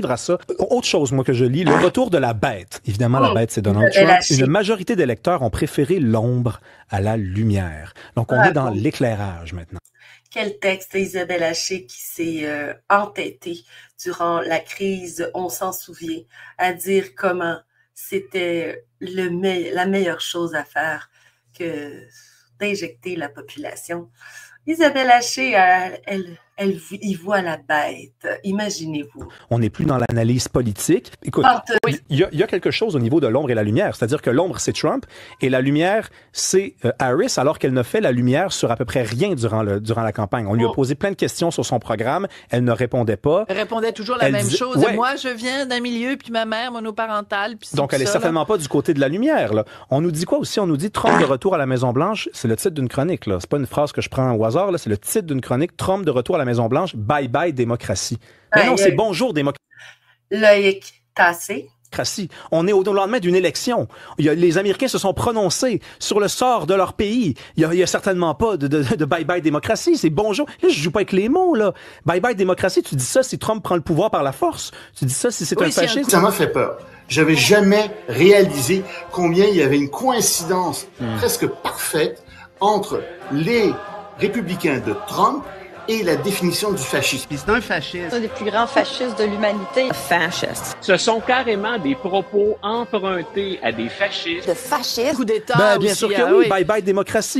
survivre à ça. Autre chose, moi, que je lis, le retour de la bête. Évidemment, la bête, c'est Donald Trump. Une majorité d'électeurs ont préféré l'ombre à la lumière. Donc, on est dans l'éclairage maintenant. Quel texte, Isabelle Haché, qui s'est entêtée durant la crise, on s'en souvient, à dire comment c'était la meilleure chose à faire que d'injecter la population. Isabelle Haché, elle y voit la bête. Imaginez-vous. On n'est plus dans l'analyse politique. Écoute, il y a quelque chose au niveau de l'ombre et la lumière. C'est-à-dire que l'ombre, c'est Trump et la lumière, c'est Harris, alors qu'elle ne fait la lumière sur à peu près rien durant la campagne. On lui a posé plein de questions sur son programme. Elle ne répondait pas. Elle répondait toujours la même chose. Ouais. Moi, je viens d'un milieu, puis ma mère monoparentale. Puis donc, elle est certainement pas du côté de la lumière. Là. On nous dit quoi aussi? On nous dit Trump de retour à la Maison-Blanche. C'est le titre d'une chronique. Là. C'est pas une phrase que je prends au hasard. Là. C'est le titre d'une chronique. Trump de retour à la Maison-Blanche. Bye bye démocratie. Mais non, c'est bonjour démocratie. Loïc Tassé. On est au lendemain d'une élection. Les Américains se sont prononcés sur le sort de leur pays. Il y a certainement pas de bye bye démocratie. C'est bonjour. Là, je joue pas avec les mots, là. Bye bye démocratie. Tu dis ça si Trump prend le pouvoir par la force. Tu dis ça si c'est un fasciste. Ça m'a fait peur. J'avais jamais réalisé combien il y avait une coïncidence presque parfaite entre les républicains de Trump et la définition du fascisme. C'est un fasciste. Un des plus grands fascistes de l'humanité. Fasciste. Ce sont carrément des propos empruntés à des fascistes. De fascistes. Coup d'État. Bien sûr que oui. Bye bye démocratie.